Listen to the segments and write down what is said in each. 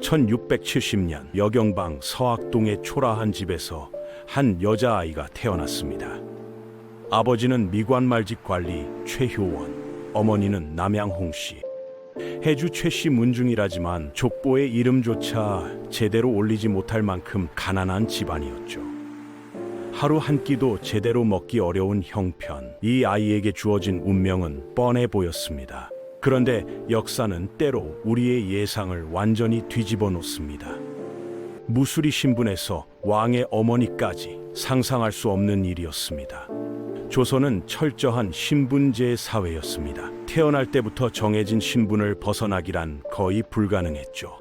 1670년 여경방 서학동의 초라한 집에서 한 여자아이가 태어났습니다. 아버지는 미관말직 관리 최효원, 어머니는 남양홍 씨. 해주 최씨 문중이라지만 족보의 이름조차 제대로 올리지 못할 만큼 가난한 집안이었죠. 하루 한 끼도 제대로 먹기 어려운 형편, 이 아이에게 주어진 운명은 뻔해 보였습니다. 그런데 역사는 때로 우리의 예상을 완전히 뒤집어 놓습니다. 무수리 신분에서 왕의 어머니까지 상상할 수 없는 일이었습니다. 조선은 철저한 신분제 사회였습니다. 태어날 때부터 정해진 신분을 벗어나기란 거의 불가능했죠.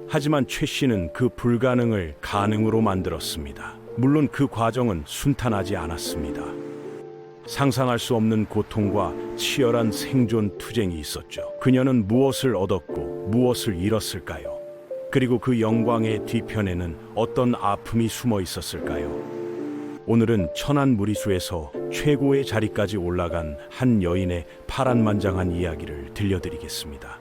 하지만 최 씨는 그 불가능을 가능으로 만들었습니다. 물론 그 과정은 순탄하지 않았습니다. 상상할 수 없는 고통과 치열한 생존 투쟁이 있었죠. 그녀는 무엇을 얻었고 무엇을 잃었을까요? 그리고 그 영광의 뒤편에는 어떤 아픔이 숨어 있었을까요? 오늘은 천안무리수에서 최고의 자리까지 올라간 한 여인의 파란만장한 이야기를 들려드리겠습니다.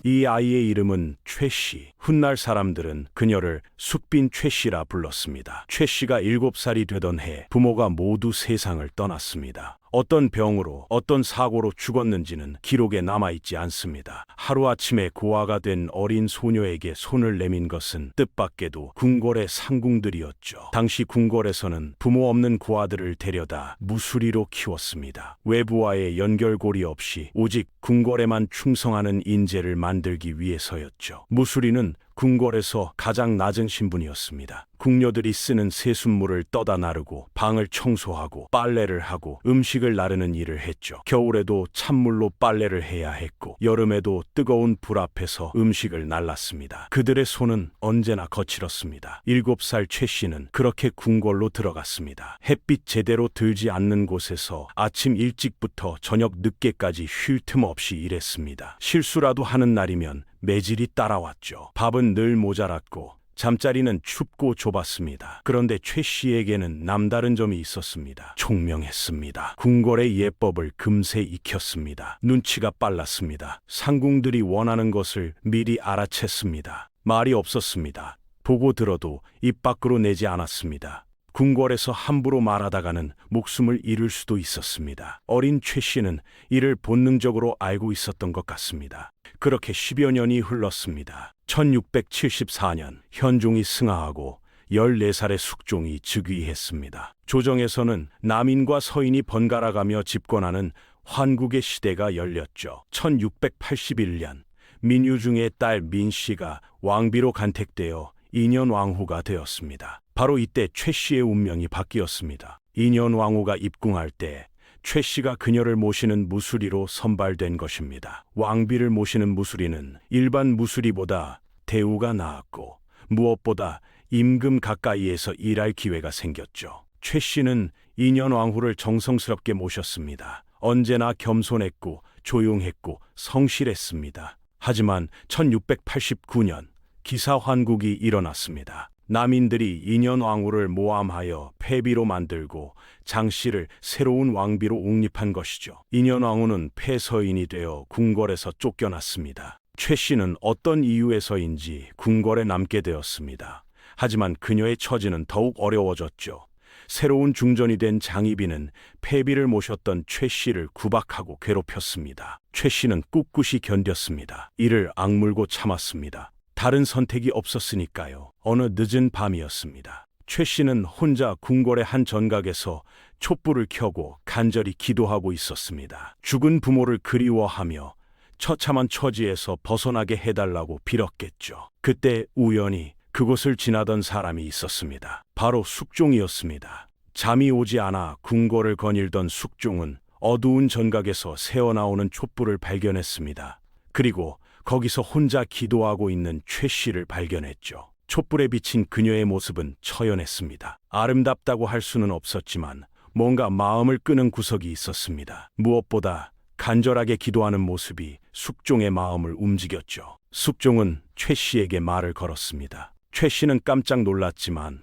이 아이의 이름은 최 씨. 훗날 사람들은 그녀를 숙빈 최 씨라 불렀습니다. 최 씨가 7살이 되던 해 부모가 모두 세상을 떠났습니다. 어떤 병으로, 어떤 사고로 죽었는지는 기록에 남아있지 않습니다. 하루아침에 고아가 된 어린 소녀에게 손을 내민 것은 뜻밖에도 궁궐의 상궁들이었죠. 당시 궁궐에서는 부모 없는 고아들을 데려다 무수리로 키웠습니다. 외부와의 연결고리 없이 오직 궁궐에만 충성하는 인재를 만들기 위해서였죠. 무수리는 궁궐에서 가장 낮은 신분이었습니다. 궁녀들이 쓰는 세숫물을 떠다 나르고 방을 청소하고 빨래를 하고 음식을 나르는 일을 했죠. 겨울에도 찬물로 빨래를 해야 했고 여름에도 뜨거운 불 앞에서 음식을 날랐습니다. 그들의 손은 언제나 거칠었습니다. 7살 최 씨는 그렇게 궁궐로 들어갔습니다. 햇빛 제대로 들지 않는 곳에서 아침 일찍부터 저녁 늦게까지 쉴 틈 없이 일했습니다. 실수라도 하는 날이면 매질이 따라왔죠. 밥은 늘 모자랐고 잠자리는 춥고 좁았습니다. 그런데 최 씨에게는 남다른 점이 있었습니다. 총명했습니다. 궁궐의 예법을 금세 익혔습니다. 눈치가 빨랐습니다. 상궁들이 원하는 것을 미리 알아챘습니다. 말이 없었습니다. 보고 들어도 입 밖으로 내지 않았습니다. 궁궐에서 함부로 말하다가는 목숨을 잃을 수도 있었습니다. 어린 최 씨는 이를 본능적으로 알고 있었던 것 같습니다. 그렇게 10여 년이 흘렀습니다. 1674년 현종이 승하하고 14살의 숙종이 즉위했습니다. 조정에서는 남인과 서인이 번갈아가며 집권하는 환국의 시대가 열렸죠. 1681년 민유중의 딸 민씨가 왕비로 간택되어 인현왕후가 되었습니다. 바로 이때 최 씨의 운명이 바뀌었습니다. 인현왕후가 입궁할 때 최 씨가 그녀를 모시는 무수리로 선발된 것입니다. 왕비를 모시는 무수리는 일반 무수리보다 대우가 나았고 무엇보다 임금 가까이에서 일할 기회가 생겼죠. 최 씨는 인현왕후를 정성스럽게 모셨습니다. 언제나 겸손했고 조용했고 성실했습니다. 하지만 1689년 기사환국이 일어났습니다. 남인들이 인현왕후를 모함하여 폐비로 만들고 장 씨를 새로운 왕비로 옹립한 것이죠. 인현왕후는 폐서인이 되어 궁궐에서 쫓겨났습니다. 최 씨는 어떤 이유에서인지 궁궐에 남게 되었습니다. 하지만 그녀의 처지는 더욱 어려워졌죠. 새로운 중전이 된 장희빈은 폐비를 모셨던 최 씨를 구박하고 괴롭혔습니다. 최 씨는 꿋꿋이 견뎠습니다. 이를 악물고 참았습니다. 다른 선택이 없었으니까요. 어느 늦은 밤이었습니다. 최 씨는 혼자 궁궐의 한 전각에서 촛불을 켜고 간절히 기도하고 있었습니다. 죽은 부모를 그리워하며 처참한 처지에서 벗어나게 해달라고 빌었겠죠. 그때 우연히 그곳을 지나던 사람이 있었습니다. 바로 숙종이었습니다. 잠이 오지 않아 궁궐을 거닐던 숙종은 어두운 전각에서 새어나오는 촛불을 발견했습니다. 그리고 거기서 혼자 기도하고 있는 최 씨를 발견했죠. 촛불에 비친 그녀의 모습은 처연했습니다. 아름답다고 할 수는 없었지만 뭔가 마음을 끄는 구석이 있었습니다. 무엇보다 간절하게 기도하는 모습이 숙종의 마음을 움직였죠. 숙종은 최 씨에게 말을 걸었습니다. 최 씨는 깜짝 놀랐지만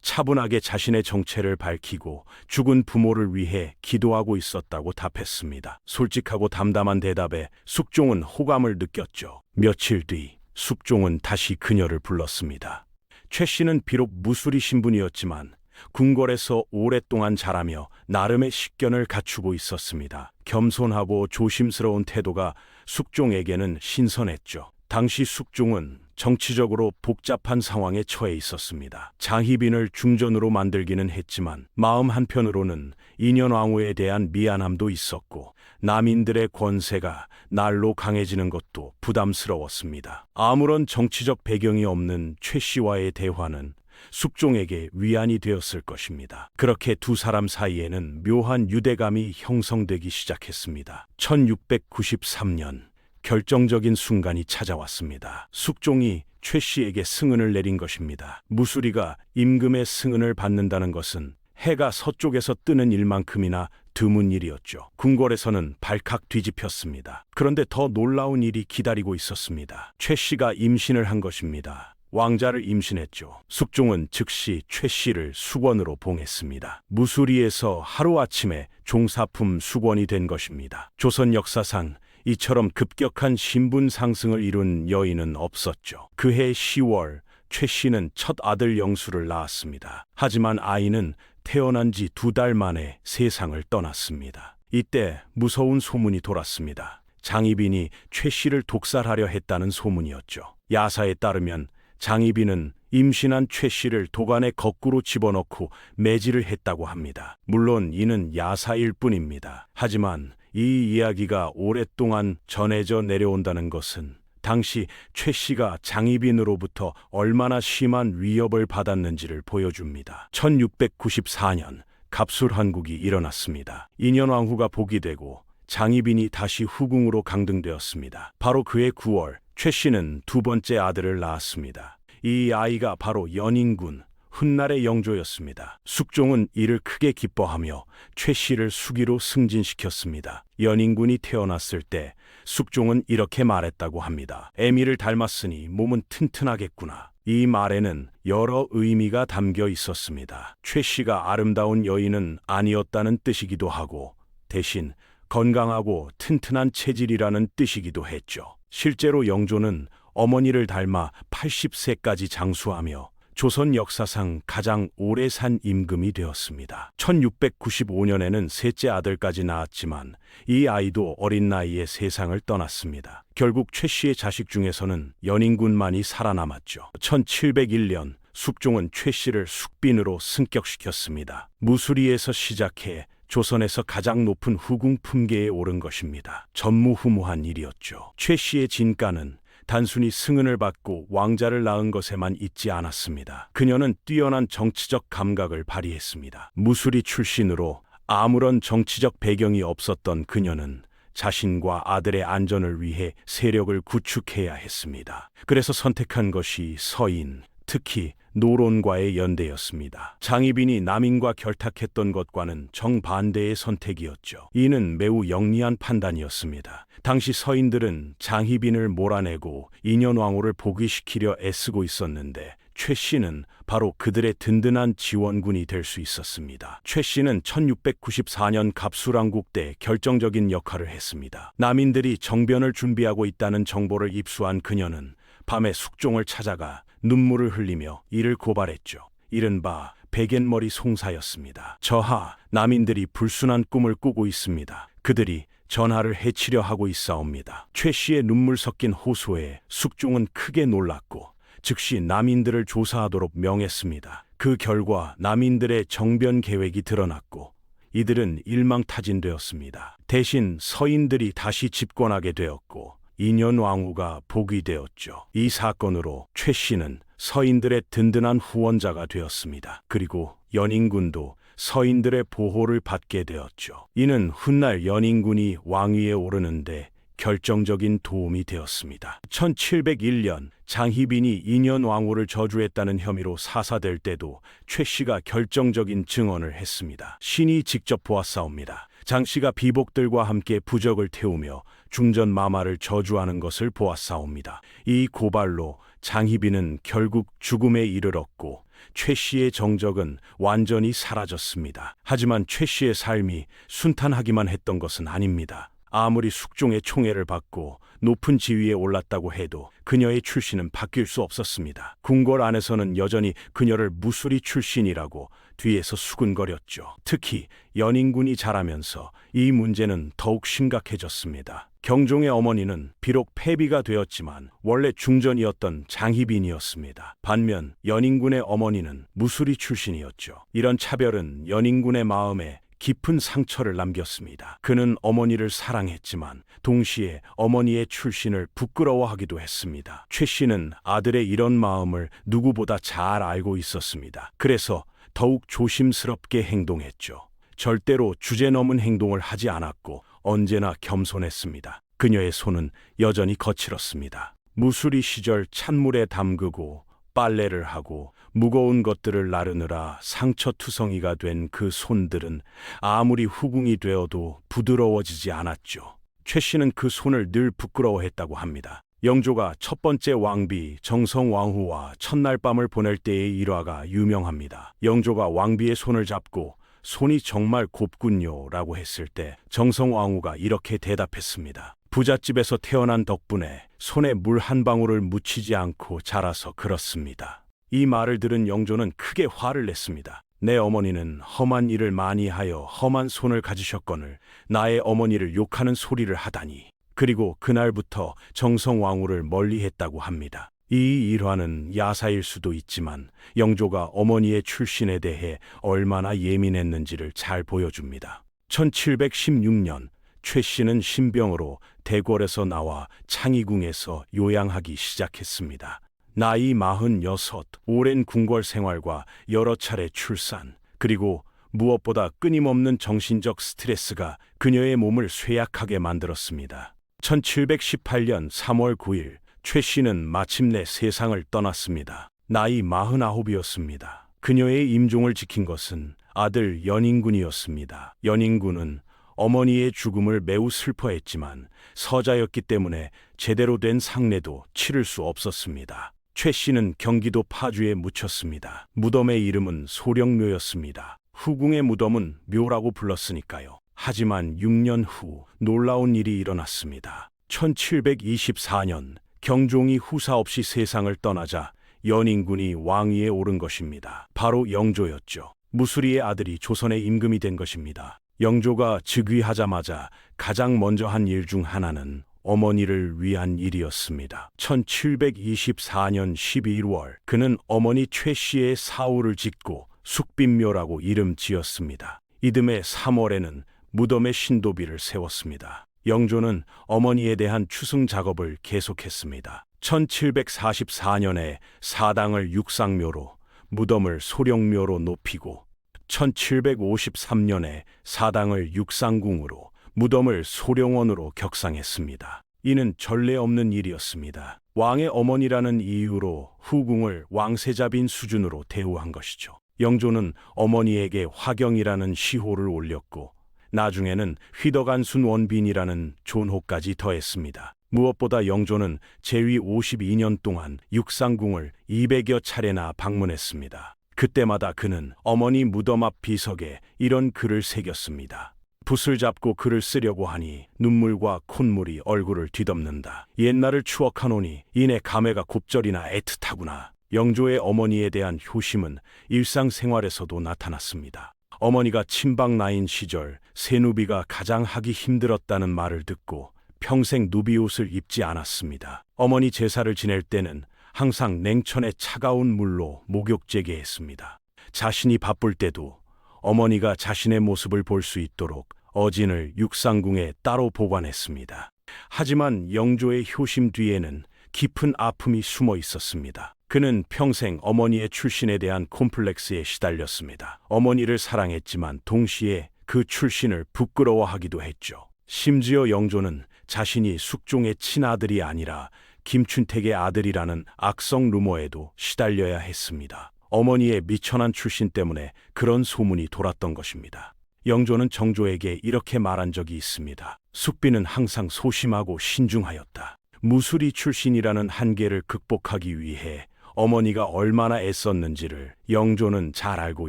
차분하게 자신의 정체를 밝히고 죽은 부모를 위해 기도하고 있었다고 답했습니다. 솔직하고 담담한 대답에 숙종은 호감을 느꼈죠. 며칠 뒤 숙종은 다시 그녀를 불렀습니다. 최 씨는 비록 무수리 신분이었지만 궁궐에서 오랫동안 자라며 나름의 식견을 갖추고 있었습니다. 겸손하고 조심스러운 태도가 숙종에게는 신선했죠. 당시 숙종은 정치적으로 복잡한 상황에 처해 있었습니다. 장희빈을 중전으로 만들기는 했지만 마음 한편으로는 인현왕후에 대한 미안함도 있었고 남인들의 권세가 날로 강해지는 것도 부담스러웠습니다. 아무런 정치적 배경이 없는 최 씨와의 대화는 숙종에게 위안이 되었을 것입니다. 그렇게 두 사람 사이에는 묘한 유대감이 형성되기 시작했습니다. 1693년 결정적인 순간이 찾아왔습니다. 숙종이 최 씨에게 승은을 내린 것입니다. 무수리가 임금의 승은을 받는다는 것은 해가 서쪽에서 뜨는 일만큼이나 드문 일이었죠. 궁궐에서는 발칵 뒤집혔습니다. 그런데 더 놀라운 일이 기다리고 있었습니다. 최 씨가 임신을 한 것입니다. 왕자를 임신했죠. 숙종은 즉시 최 씨를 수건으로 봉했습니다. 무수리에서 하루아침에 종사품 수건이 된 것입니다. 조선 역사상 이처럼 급격한 신분 상승을 이룬 여인은 없었죠. 그해 10월 최 씨는 첫 아들 영수를 낳았습니다. 하지만 아이는 태어난 지 2달 만에 세상을 떠났습니다. 이때 무서운 소문이 돌았습니다. 장희빈이 최 씨를 독살하려 했다는 소문이었죠. 야사에 따르면 장희빈은 임신한 최 씨를 도관에 거꾸로 집어넣고 매질을 했다고 합니다. 물론 이는 야사일 뿐입니다. 하지만 이 이야기가 오랫동안 전해져 내려온다는 것은 당시 최 씨가 장희빈으로부터 얼마나 심한 위협을 받았는지를 보여줍니다. 1694년 갑술환국이 일어났습니다. 인현왕후가 복위되고 장희빈이 다시 후궁으로 강등되었습니다. 바로 그해 9월 최 씨는 두 번째 아들을 낳았습니다. 이 아이가 바로 연인군 훗날의 영조였습니다. 숙종은 이를 크게 기뻐하며 최 씨를 수기로 승진시켰습니다. 연인군이 태어났을 때 숙종은 이렇게 말했다고 합니다. 애미를 닮았으니 몸은 튼튼하겠구나. 이 말에는 여러 의미가 담겨 있었습니다. 최 씨가 아름다운 여인은 아니었다는 뜻이기도 하고 대신 건강하고 튼튼한 체질이라는 뜻이기도 했죠. 실제로 영조는 어머니를 닮아 80세까지 장수하며 조선 역사상 가장 오래 산 임금이 되었습니다. 1695년에는 셋째 아들까지 낳았지만 이 아이도 어린 나이에 세상을 떠났습니다. 결국 최 씨의 자식 중에서는 연인군만이 살아남았죠. 1701년 숙종은 최 씨를 숙빈으로 승격시켰습니다. 무수리에서 시작해 조선에서 가장 높은 후궁 품계에 오른 것입니다. 전무후무한 일이었죠. 최 씨의 진가는 단순히 승은을 받고 왕자를 낳은 것에만 있지 않았습니다. 그녀는 뛰어난 정치적 감각을 발휘했습니다. 무수리 출신으로 아무런 정치적 배경이 없었던 그녀는 자신과 아들의 안전을 위해 세력을 구축해야 했습니다. 그래서 선택한 것이 서인, 특히 노론과의 연대였습니다. 장희빈이 남인과 결탁했던 것과는 정반대의 선택이었죠. 이는 매우 영리한 판단이었습니다. 당시 서인들은 장희빈을 몰아내고 인현왕후를 복위시키려 애쓰고 있었는데 최 씨는 바로 그들의 든든한 지원군이 될 수 있었습니다. 최 씨는 1694년 갑술왕국 때 결정적인 역할을 했습니다. 남인들이 정변을 준비하고 있다는 정보를 입수한 그녀는 밤에 숙종을 찾아가 눈물을 흘리며 이를 고발했죠. 이른바 백엔머리 송사였습니다. 저하, 남인들이 불순한 꿈을 꾸고 있습니다. 그들이 전하를 해치려 하고 있사옵니다. 최 씨의 눈물 섞인 호소에 숙종은 크게 놀랐고 즉시 남인들을 조사하도록 명했습니다. 그 결과 남인들의 정변 계획이 드러났고 이들은 일망타진되었습니다. 대신 서인들이 다시 집권하게 되었고 인현왕후가 복위되었죠. 이 사건으로 최 씨는 서인들의 든든한 후원자가 되었습니다. 그리고 연인군도 서인들의 보호를 받게 되었죠. 이는 훗날 연인군이 왕위에 오르는데 결정적인 도움이 되었습니다. 1701년 장희빈이 인현왕후를 저주했다는 혐의로 사사될 때도 최 씨가 결정적인 증언을 했습니다. 신이 직접 보았사옵니다. 장 씨가 비복들과 함께 부적을 태우며 중전 마마를 저주하는 것을 보았사옵니다. 이 고발로 장희빈은 결국 죽음에 이르렀고 최 씨의 정적은 완전히 사라졌습니다. 하지만 최 씨의 삶이 순탄하기만 했던 것은 아닙니다. 아무리 숙종의 총애를 받고 높은 지위에 올랐다고 해도 그녀의 출신은 바뀔 수 없었습니다. 궁궐 안에서는 여전히 그녀를 무술이 출신이라고 뒤에서 수군거렸죠. 특히 연인군이 자라면서 이 문제는 더욱 심각해졌습니다. 경종의 어머니는 비록 폐비가 되었지만 원래 중전이었던 장희빈이었습니다. 반면 연인군의 어머니는 무술이 출신이었죠. 이런 차별은 연인군의 마음에 깊은 상처를 남겼습니다. 그는 어머니를 사랑했지만 동시에 어머니의 출신을 부끄러워하기도 했습니다. 최 씨는 아들의 이런 마음을 누구보다 잘 알고 있었습니다. 그래서 더욱 조심스럽게 행동했죠. 절대로 주제 넘은 행동을 하지 않았고 언제나 겸손했습니다. 그녀의 손은 여전히 거칠었습니다. 무수리 시절 찬물에 담그고 빨래를 하고 무거운 것들을 나르느라 상처투성이가 된 그 손들은 아무리 후궁이 되어도 부드러워지지 않았죠. 최 씨는 그 손을 늘 부끄러워했다고 합니다. 영조가 첫 번째 왕비 정성왕후와 첫날 밤을 보낼 때의 일화가 유명합니다. 영조가 왕비의 손을 잡고 손이 정말 곱군요 라고 했을 때 정성왕후가 이렇게 대답했습니다. 부잣집에서 태어난 덕분에 손에 물 한 방울을 묻히지 않고 자라서 그렇습니다. 이 말을 들은 영조는 크게 화를 냈습니다. 내 어머니는 험한 일을 많이 하여 험한 손을 가지셨거늘 나의 어머니를 욕하는 소리를 하다니. 그리고 그날부터 정성왕후를 멀리했다고 합니다. 이 일화는 야사일 수도 있지만 영조가 어머니의 출신에 대해 얼마나 예민했는지를 잘 보여줍니다. 1716년 최 씨는 신병으로 대궐에서 나와 창의궁에서 요양하기 시작했습니다. 나이 46, 오랜 궁궐 생활과 여러 차례 출산, 그리고 무엇보다 끊임없는 정신적 스트레스가 그녀의 몸을 쇠약하게 만들었습니다. 1718년 3월 9일 최 씨는 마침내 세상을 떠났습니다. 나이 49이었습니다. 그녀의 임종을 지킨 것은 아들 연인군이었습니다. 연인군은 어머니의 죽음을 매우 슬퍼했지만 서자였기 때문에 제대로 된 상례도 치를 수 없었습니다. 최 씨는 경기도 파주에 묻혔습니다. 무덤의 이름은 소령묘였습니다. 후궁의 무덤은 묘라고 불렀으니까요. 하지만 6년 후 놀라운 일이 일어났습니다. 1724년 경종이 후사 없이 세상을 떠나자 연인군이 왕위에 오른 것입니다. 바로 영조였죠. 무수리의 아들이 조선의 임금이 된 것입니다. 영조가 즉위하자마자 가장 먼저 한 일 중 하나는 어머니를 위한 일이었습니다. 1724년 12월 그는 어머니 최 씨의 사후를 짓고 숙빈묘라고 이름 지었습니다. 이듬해 3월에는 무덤에 신도비를 세웠습니다. 영조는 어머니에 대한 추승 작업을 계속했습니다. 1744년에 사당을 육상묘로, 무덤을 소령묘로 높이고 1753년에 사당을 육상궁으로, 무덤을 소령원으로 격상했습니다. 이는 전례 없는 일이었습니다. 왕의 어머니라는 이유로 후궁을 왕세자빈 수준으로 대우한 것이죠. 영조는 어머니에게 화경이라는 시호를 올렸고 나중에는 휘덕안순 원빈이라는 존호까지 더했습니다. 무엇보다 영조는 재위 52년 동안 육상궁을 200여 차례나 방문했습니다. 그때마다 그는 어머니 무덤 앞 비석에 이런 글을 새겼습니다. 붓을 잡고 글을 쓰려고 하니 눈물과 콧물이 얼굴을 뒤덮는다. 옛날을 추억하노니 이내 감회가 곱절이나 애틋하구나. 영조의 어머니에 대한 효심은 일상생활에서도 나타났습니다. 어머니가 친박 나인 시절 새누비가 가장 하기 힘들었다는 말을 듣고 평생 누비옷을 입지 않았습니다. 어머니 제사를 지낼 때는 항상 냉천의 차가운 물로 목욕제게 했습니다. 자신이 바쁠 때도 어머니가 자신의 모습을 볼 수 있도록 어진을 육상궁에 따로 보관했습니다. 하지만 영조의 효심 뒤에는 깊은 아픔이 숨어 있었습니다. 그는 평생 어머니의 출신에 대한 콤플렉스에 시달렸습니다. 어머니를 사랑했지만 동시에 그 출신을 부끄러워하기도 했죠. 심지어 영조는 자신이 숙종의 친아들이 아니라 김춘택의 아들이라는 악성 루머에도 시달려야 했습니다. 어머니의 미천한 출신 때문에 그런 소문이 돌았던 것입니다. 영조는 정조에게 이렇게 말한 적이 있습니다. 숙비는 항상 소심하고 신중하였다. 무술이 출신이라는 한계를 극복하기 위해 어머니가 얼마나 애썼는지를 영조는 잘 알고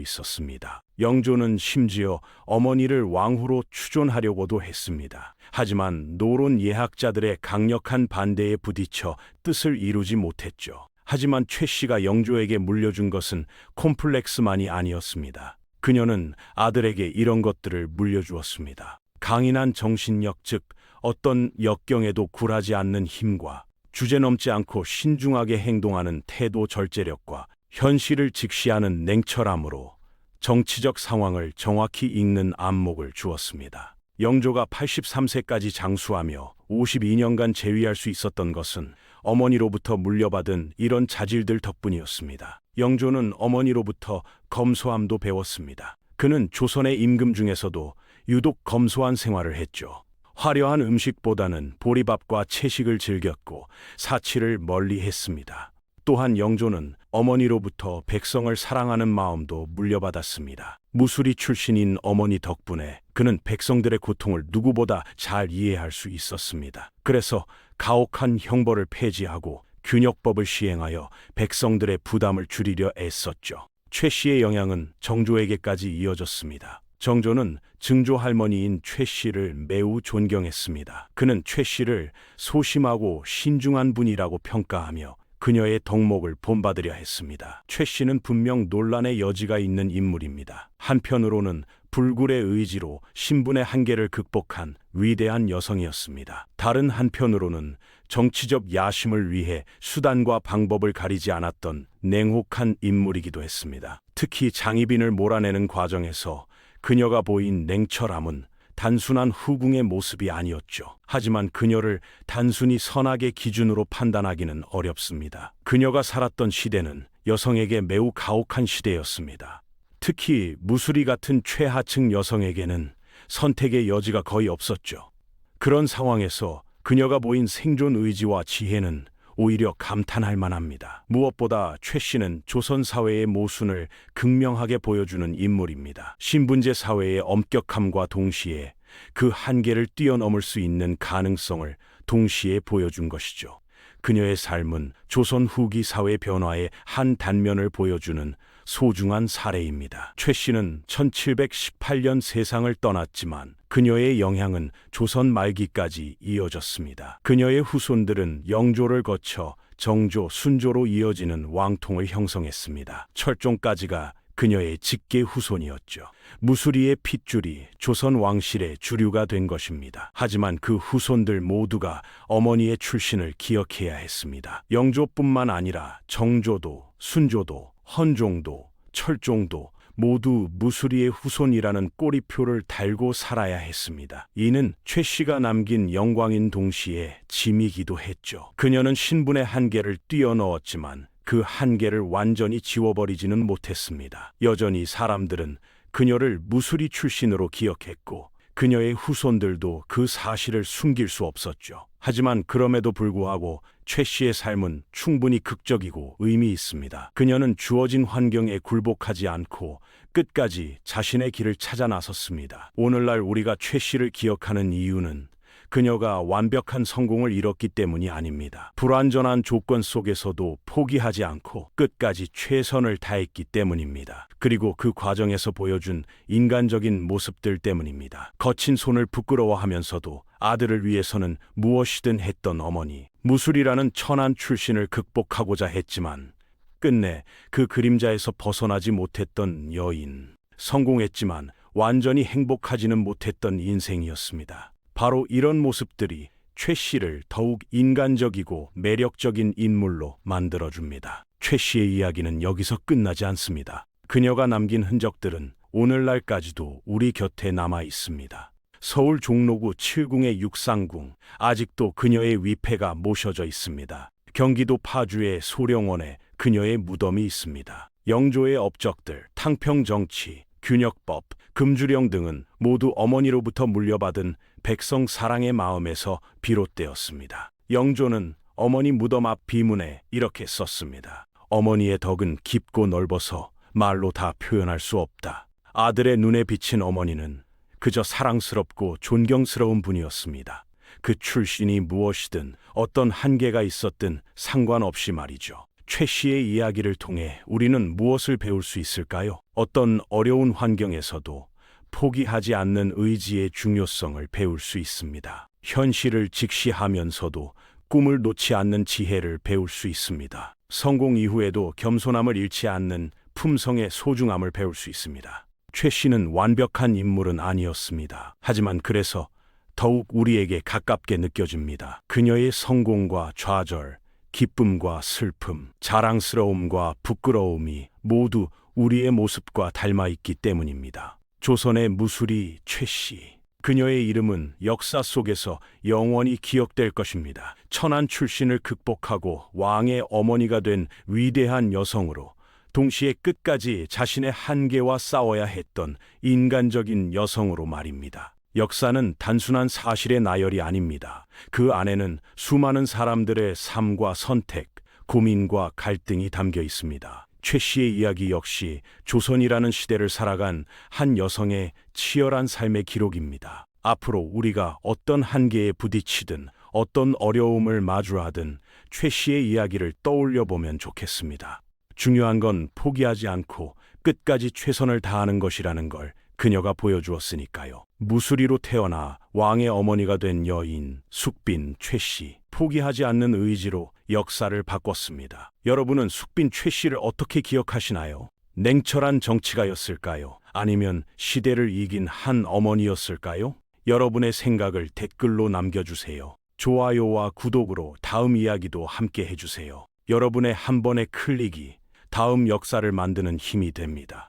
있었습니다. 영조는 심지어 어머니를 왕후로 추존하려고도 했습니다. 하지만 노론 예학자들의 강력한 반대에 부딪혀 뜻을 이루지 못했죠. 하지만 최 씨가 영조에게 물려준 것은 콤플렉스만이 아니었습니다. 그녀는 아들에게 이런 것들을 물려주었습니다. 강인한 정신력, 즉 어떤 역경에도 굴하지 않는 힘과 주제넘지 않고 신중하게 행동하는 태도 절제력과 현실을 직시하는 냉철함으로 정치적 상황을 정확히 읽는 안목을 주었습니다. 영조가 83세까지 장수하며 52년간 재위할 수 있었던 것은 어머니로부터 물려받은 이런 자질들 덕분이었습니다. 영조는 어머니로부터 검소함도 배웠습니다. 그는 조선의 임금 중에서도 유독 검소한 생활을 했죠. 화려한 음식보다는 보리밥과 채식을 즐겼고 사치를 멀리 했습니다. 또한 영조는 어머니로부터 백성을 사랑하는 마음도 물려받았습니다. 무술이 출신인 어머니 덕분에 그는 백성들의 고통을 누구보다 잘 이해할 수 있었습니다. 그래서 가혹한 형벌을 폐지하고 균역법을 시행하여 백성들의 부담을 줄이려 애썼죠. 최 씨의 영향은 정조에게까지 이어졌습니다. 정조는 증조 할머니인 최 씨를 매우 존경했습니다. 그는 최 씨를 소심하고 신중한 분이라고 평가하며 그녀의 덕목을 본받으려 했습니다. 최 씨는 분명 논란의 여지가 있는 인물입니다. 한편으로는 불굴의 의지로 신분의 한계를 극복한 위대한 여성이었습니다. 다른 한편으로는 정치적 야심을 위해 수단과 방법을 가리지 않았던 냉혹한 인물이기도 했습니다. 특히 장희빈을 몰아내는 과정에서 그녀가 보인 냉철함은 단순한 후궁의 모습이 아니었죠. 하지만 그녀를 단순히 선악의 기준으로 판단하기는 어렵습니다. 그녀가 살았던 시대는 여성에게 매우 가혹한 시대였습니다. 특히 무수리 같은 최하층 여성에게는 선택의 여지가 거의 없었죠. 그런 상황에서 그녀가 보인 생존 의지와 지혜는 오히려 감탄할 만합니다. 무엇보다 최 씨는 조선 사회의 모순을 극명하게 보여주는 인물입니다. 신분제 사회의 엄격함과 동시에 그 한계를 뛰어넘을 수 있는 가능성을 동시에 보여준 것이죠. 그녀의 삶은 조선 후기 사회 변화의 한 단면을 보여주는 소중한 사례입니다. 최 씨는 1718년 세상을 떠났지만 그녀의 영향은 조선 말기까지 이어졌습니다. 그녀의 후손들은 영조를 거쳐 정조, 순조로 이어지는 왕통을 형성했습니다. 철종까지가 그녀의 직계 후손이었죠. 무수리의 핏줄이 조선 왕실의 주류가 된 것입니다. 하지만 그 후손들 모두가 어머니의 출신을 기억해야 했습니다. 영조뿐만 아니라 정조도, 순조도, 헌종도, 철종도 모두 무수리의 후손이라는 꼬리표를 달고 살아야 했습니다. 이는 최 씨가 남긴 영광인 동시에 짐이기도 했죠. 그녀는 신분의 한계를 뛰어넘었지만 그 한계를 완전히 지워버리지는 못했습니다. 여전히 사람들은 그녀를 무수리 출신으로 기억했고 그녀의 후손들도 그 사실을 숨길 수 없었죠. 하지만 그럼에도 불구하고 최 씨의 삶은 충분히 극적이고 의미 있습니다. 그녀는 주어진 환경에 굴복하지 않고 끝까지 자신의 길을 찾아 나섰습니다. 오늘날 우리가 최 씨를 기억하는 이유는 그녀가 완벽한 성공을 이뤘기 때문이 아닙니다. 불완전한 조건 속에서도 포기하지 않고 끝까지 최선을 다했기 때문입니다. 그리고 그 과정에서 보여준 인간적인 모습들 때문입니다. 거친 손을 부끄러워하면서도 아들을 위해서는 무엇이든 했던 어머니. 무술이라는 천한 출신을 극복하고자 했지만 끝내 그 그림자에서 벗어나지 못했던 여인. 성공했지만 완전히 행복하지는 못했던 인생이었습니다. 바로 이런 모습들이 최 씨를 더욱 인간적이고 매력적인 인물로 만들어줍니다. 최 씨의 이야기는 여기서 끝나지 않습니다. 그녀가 남긴 흔적들은 오늘날까지도 우리 곁에 남아 있습니다. 서울 종로구 7궁의 육상궁, 아직도 그녀의 위패가 모셔져 있습니다. 경기도 파주의 소령원에 그녀의 무덤이 있습니다. 영조의 업적들, 탕평정치, 균역법, 금주령 등은 모두 어머니로부터 물려받은 백성 사랑의 마음에서 비롯되었습니다. 영조는 어머니 무덤 앞 비문에 이렇게 썼습니다. 어머니의 덕은 깊고 넓어서 말로 다 표현할 수 없다. 아들의 눈에 비친 어머니는 그저 사랑스럽고 존경스러운 분이었습니다. 그 출신이 무엇이든 어떤 한계가 있었든 상관없이 말이죠. 최 씨의 이야기를 통해 우리는 무엇을 배울 수 있을까요? 어떤 어려운 환경에서도 포기하지 않는 의지의 중요성을 배울 수 있습니다. 현실을 직시하면서도 꿈을 놓지 않는 지혜를 배울 수 있습니다. 성공 이후에도 겸손함을 잃지 않는 품성의 소중함을 배울 수 있습니다. 최 씨는 완벽한 인물은 아니었습니다. 하지만 그래서 더욱 우리에게 가깝게 느껴집니다. 그녀의 성공과 좌절, 기쁨과 슬픔, 자랑스러움과 부끄러움이 모두 우리의 모습과 닮아 있기 때문입니다. 조선의 무술이 최 씨. 그녀의 이름은 역사 속에서 영원히 기억될 것입니다. 천안 출신을 극복하고 왕의 어머니가 된 위대한 여성으로 동시에 끝까지 자신의 한계와 싸워야 했던 인간적인 여성으로 말입니다. 역사는 단순한 사실의 나열이 아닙니다. 그 안에는 수많은 사람들의 삶과 선택, 고민과 갈등이 담겨 있습니다. 최 씨의 이야기 역시 조선이라는 시대를 살아간 한 여성의 치열한 삶의 기록입니다. 앞으로 우리가 어떤 한계에 부딪히든 어떤 어려움을 마주하든 최 씨의 이야기를 떠올려 보면 좋겠습니다. 중요한 건 포기하지 않고 끝까지 최선을 다하는 것이라는 걸 그녀가 보여주었으니까요. 무수리로 태어나 왕의 어머니가 된 여인 숙빈 최 씨. 포기하지 않는 의지로 역사를 바꿨습니다. 여러분은 숙빈 최 씨를 어떻게 기억하시나요? 냉철한 정치가였을까요? 아니면 시대를 이긴 한 어머니였을까요? 여러분의 생각을 댓글로 남겨주세요. 좋아요와 구독으로 다음 이야기도 함께 해주세요. 여러분의 한 번의 클릭이 다음 역사를 만드는 힘이 됩니다.